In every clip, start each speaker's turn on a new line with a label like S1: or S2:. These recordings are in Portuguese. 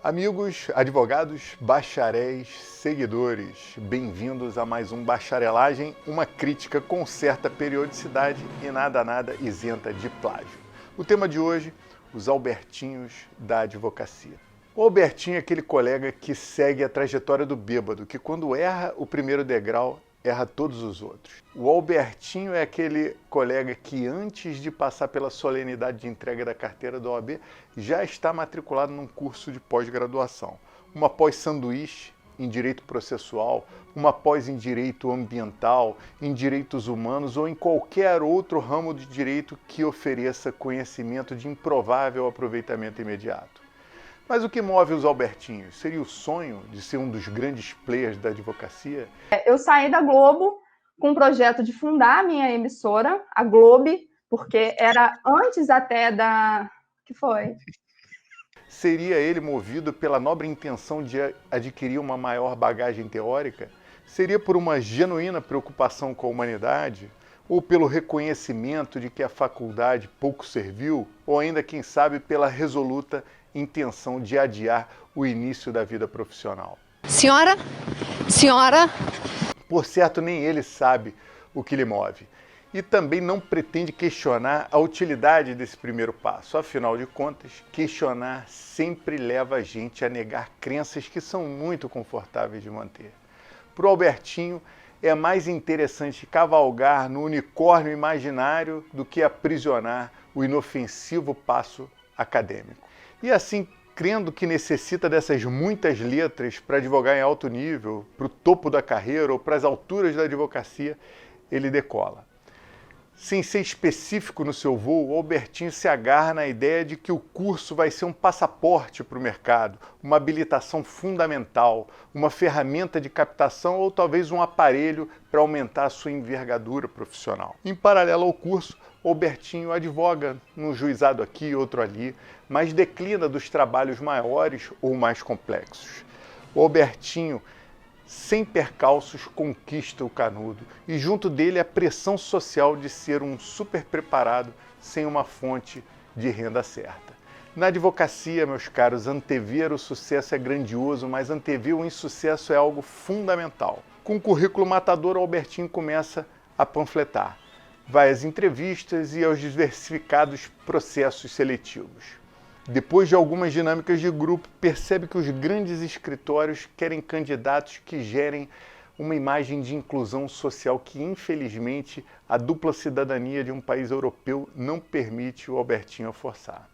S1: Amigos, advogados, bacharéis, seguidores, bem-vindos a mais um Bacharelagem, uma crítica com certa periodicidade e nada isenta de plágio. O tema de hoje, os Albertinhos da advocacia. O Albertinho é aquele colega que segue a trajetória do bêbado, que quando erra o primeiro degrau, erra todos os outros. O Albertinho é aquele colega que antes de passar pela solenidade de entrega da carteira da OAB, já está matriculado num curso de pós-graduação. Uma pós-sanduíche em direito processual, uma pós em direito ambiental, em direitos humanos ou em qualquer outro ramo de direito que ofereça conhecimento de improvável aproveitamento imediato. Mas o que move os Albertinhos? Seria o sonho de ser um dos grandes players da advocacia?
S2: Eu saí da Globo com o projeto de fundar a minha emissora, a Globe, porque era antes até da... que foi?
S1: Seria ele movido pela nobre intenção de adquirir uma maior bagagem teórica? Seria por uma genuína preocupação com a humanidade? Ou pelo reconhecimento de que a faculdade pouco serviu? Ou ainda, quem sabe, pela resoluta intenção de adiar o início da vida profissional?
S3: Senhora?
S1: Por certo, nem ele sabe o que lhe move. E também não pretende questionar a utilidade desse primeiro passo. Afinal de contas, questionar sempre leva a gente a negar crenças que são muito confortáveis de manter. Para o Albertinho, é mais interessante cavalgar no unicórnio imaginário do que aprisionar o inofensivo passo acadêmico. E assim, crendo que necessita dessas muitas letras para advogar em alto nível, para o topo da carreira ou para as alturas da advocacia, ele decola. Sem ser específico no seu voo, o Albertinho se agarra na ideia de que o curso vai ser um passaporte para o mercado, uma habilitação fundamental, uma ferramenta de captação ou talvez um aparelho para aumentar a sua envergadura profissional. Em paralelo ao curso, o Albertinho advoga num juizado aqui, outro ali, mas declina dos trabalhos maiores ou mais complexos. O Albertinho, sem percalços, conquista o canudo e junto dele a pressão social de ser um super preparado sem uma fonte de renda certa. Na advocacia, meus caros, antever o sucesso é grandioso, mas antever o insucesso é algo fundamental. Com o currículo matador, o Albertinho começa a panfletar. Vai às entrevistas e aos diversificados processos seletivos. Depois de algumas dinâmicas de grupo, percebe que os grandes escritórios querem candidatos que gerem uma imagem de inclusão social que, infelizmente, a dupla cidadania de um país europeu não permite o Albertinho forçar.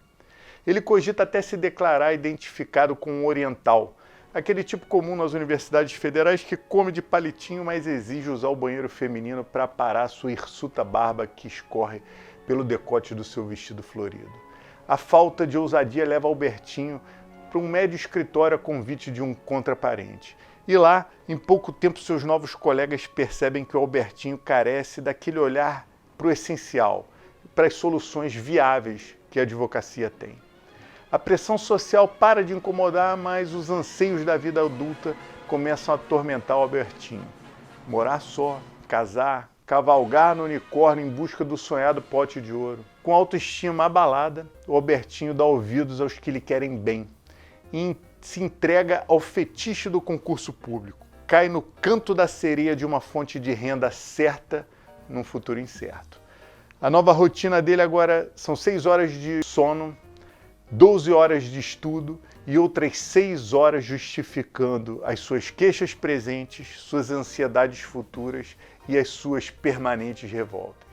S1: Ele cogita até se declarar identificado com um oriental, aquele tipo comum nas universidades federais que come de palitinho, mas exige usar o banheiro feminino para parar sua hirsuta barba que escorre pelo decote do seu vestido florido. A falta de ousadia leva Albertinho para um médio escritório a convite de um contraparente. E lá, em pouco tempo, seus novos colegas percebem que o Albertinho carece daquele olhar para o essencial, para as soluções viáveis que a advocacia tem. A pressão social para de incomodar, mas os anseios da vida adulta começam a atormentar o Albertinho. Morar só, casar, cavalgar no unicórnio em busca do sonhado pote de ouro. Com autoestima abalada, o Albertinho dá ouvidos aos que lhe querem bem e se entrega ao fetiche do concurso público. Cai no canto da sereia de uma fonte de renda certa num futuro incerto. A nova rotina dele agora são 6 horas de sono, 12 horas de estudo e outras 6 horas justificando as suas queixas presentes, suas ansiedades futuras e as suas permanentes revoltas.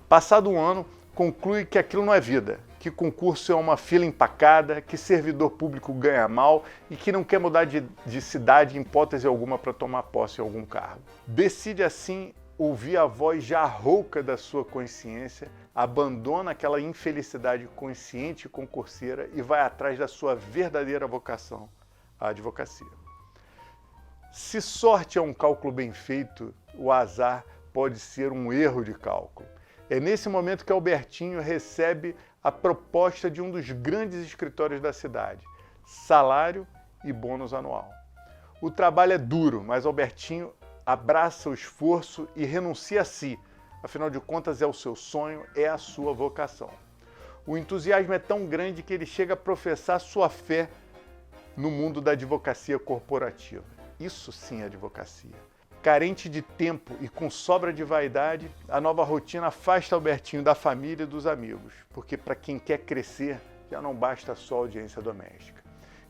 S1: Passado um ano, conclui que aquilo não é vida, que concurso é uma fila empacada, que servidor público ganha mal e que não quer mudar de cidade em hipótese alguma para tomar posse em algum cargo. Decide assim ouvir a voz já rouca da sua consciência, abandona aquela infelicidade consciente e concurseira e vai atrás da sua verdadeira vocação, a advocacia. Se sorte é um cálculo bem feito, o azar pode ser um erro de cálculo. É nesse momento que Albertinho recebe a proposta de um dos grandes escritórios da cidade, salário e bônus anual. O trabalho é duro, mas Albertinho abraça o esforço e renuncia a si. Afinal de contas, é o seu sonho, é a sua vocação. O entusiasmo é tão grande que ele chega a professar sua fé no mundo da advocacia corporativa. Isso sim é advocacia. Carente de tempo e com sobra de vaidade, a nova rotina afasta Albertinho da família e dos amigos, porque para quem quer crescer, já não basta só a audiência doméstica.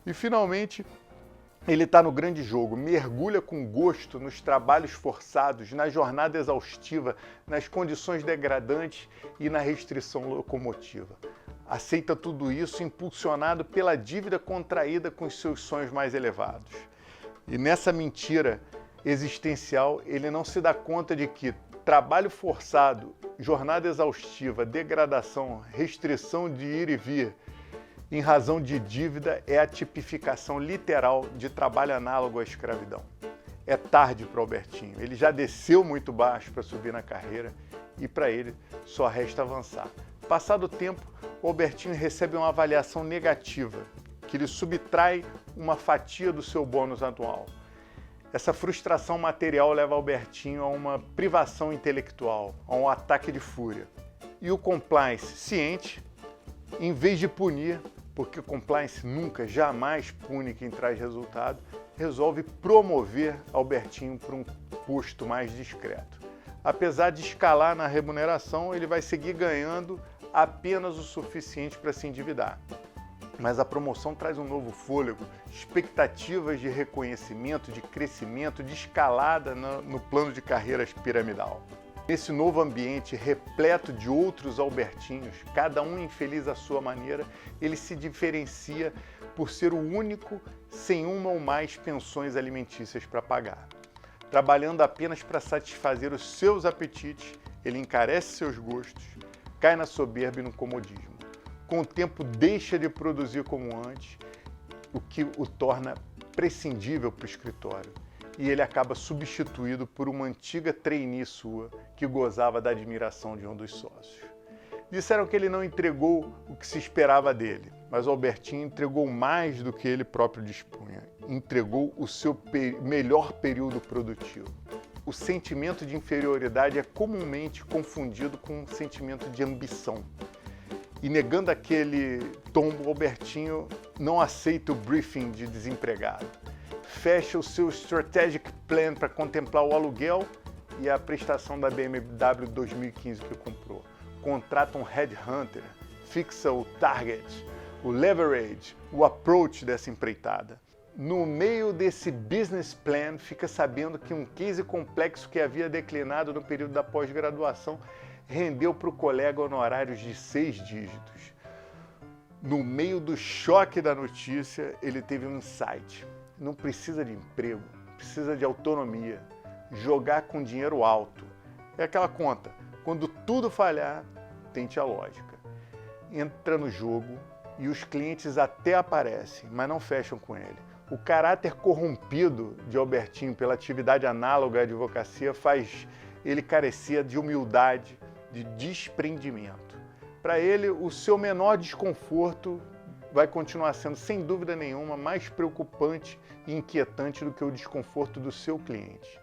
S1: E finalmente, ele está no grande jogo, mergulha com gosto nos trabalhos forçados, na jornada exaustiva, nas condições degradantes e na restrição locomotiva. Aceita tudo isso impulsionado pela dívida contraída com os seus sonhos mais elevados. E nessa mentira existencial, ele não se dá conta de que trabalho forçado, jornada exaustiva, degradação, restrição de ir e vir, em razão de dívida, é a tipificação literal de trabalho análogo à escravidão. É tarde para o Albertinho, ele já desceu muito baixo para subir na carreira e para ele só resta avançar. Passado o tempo, o Albertinho recebe uma avaliação negativa, que lhe subtrai uma fatia do seu bônus anual. Essa frustração material leva Albertinho a uma privação intelectual, a um ataque de fúria. E o compliance, ciente, em vez de punir, porque compliance nunca, jamais pune quem traz resultado, resolve promover Albertinho para um posto mais discreto. Apesar de escalar na remuneração, ele vai seguir ganhando apenas o suficiente para se endividar. Mas a promoção traz um novo fôlego, expectativas de reconhecimento, de crescimento, de escalada no plano de carreiras piramidal. Nesse novo ambiente repleto de outros Albertinhos, cada um infeliz à sua maneira, ele se diferencia por ser o único sem uma ou mais pensões alimentícias para pagar. Trabalhando apenas para satisfazer os seus apetites, ele encarece seus gostos, cai na soberba e no comodismo. Com o tempo deixa de produzir como antes, o que o torna prescindível para o escritório. E ele acaba substituído por uma antiga trainee sua que gozava da admiração de um dos sócios. Disseram que ele não entregou o que se esperava dele, mas o Albertinho entregou mais do que ele próprio dispunha. Entregou o seu melhor período produtivo. O sentimento de inferioridade é comumente confundido com um sentimento de ambição. E negando aquele tombo, o Albertinho não aceita o briefing de desempregado. Fecha o seu strategic plan para contemplar o aluguel e a prestação da BMW 2015 que comprou. Contrata um headhunter, fixa o target, o leverage, o approach dessa empreitada. No meio desse business plan, fica sabendo que um case complexo que havia declinado no período da pós-graduação rendeu para o colega honorários de 6 dígitos. No meio do choque da notícia, ele teve um insight. Não precisa de emprego, precisa de autonomia, jogar com dinheiro alto. É aquela conta, quando tudo falhar, tente a lógica. Entra no jogo e os clientes até aparecem, mas não fecham com ele. O caráter corrompido de Albertinho pela atividade análoga à advocacia faz ele carecer de humildade, de desprendimento. Para ele, o seu menor desconforto vai continuar sendo, sem dúvida nenhuma, mais preocupante e inquietante do que o desconforto do seu cliente.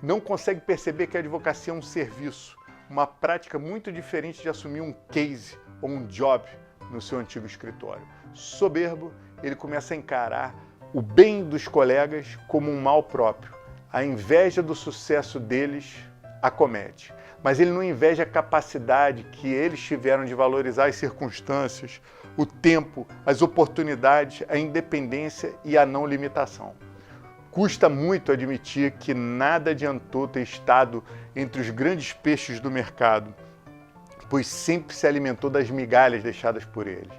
S1: Não consegue perceber que a advocacia é um serviço, uma prática muito diferente de assumir um case ou um job no seu antigo escritório. Soberbo, ele começa a encarar o bem dos colegas como um mal próprio. A inveja do sucesso deles acomete. Mas ele não inveja a capacidade que eles tiveram de valorizar as circunstâncias, o tempo, as oportunidades, a independência e a não limitação. Custa muito admitir que nada adiantou ter estado entre os grandes peixes do mercado, pois sempre se alimentou das migalhas deixadas por eles.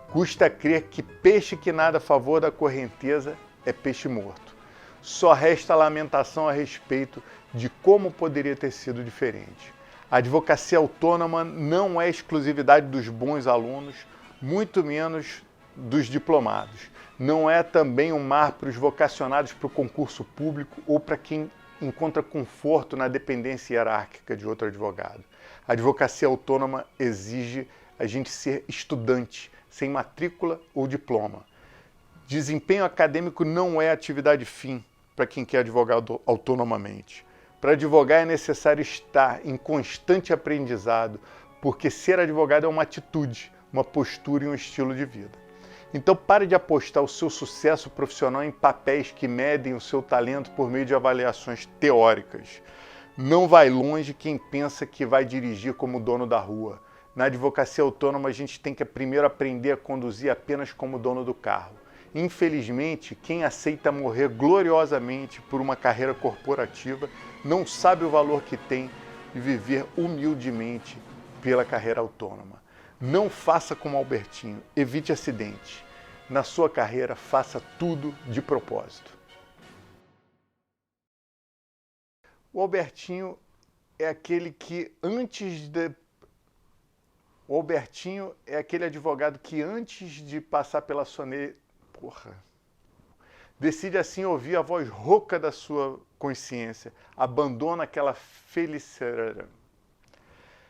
S1: Custa crer que peixe que nada a favor da correnteza é peixe morto. Só resta lamentação a respeito de como poderia ter sido diferente. A advocacia autônoma não é exclusividade dos bons alunos, muito menos dos diplomados. Não é também um mar para os vocacionados para o concurso público ou para quem encontra conforto na dependência hierárquica de outro advogado. A advocacia autônoma exige a gente ser estudante, sem matrícula ou diploma. Desempenho acadêmico não é atividade fim para quem quer advogar autonomamente. Para advogar é necessário estar em constante aprendizado, porque ser advogado é uma atitude, uma postura e um estilo de vida. Então pare de apostar o seu sucesso profissional em papéis que medem o seu talento por meio de avaliações teóricas. Não vai longe quem pensa que vai dirigir como dono da rua. Na advocacia autônoma a gente tem que primeiro aprender a conduzir apenas como dono do carro. Infelizmente, quem aceita morrer gloriosamente por uma carreira corporativa não sabe o valor que tem de viver humildemente pela carreira autônoma. Não faça como Albertinho, evite acidente. Na sua carreira, faça tudo de propósito. O Albertinho é aquele que O Albertinho é aquele advogado que antes de passar pela decide assim ouvir a voz rouca da sua consciência, abandona aquela felicidade.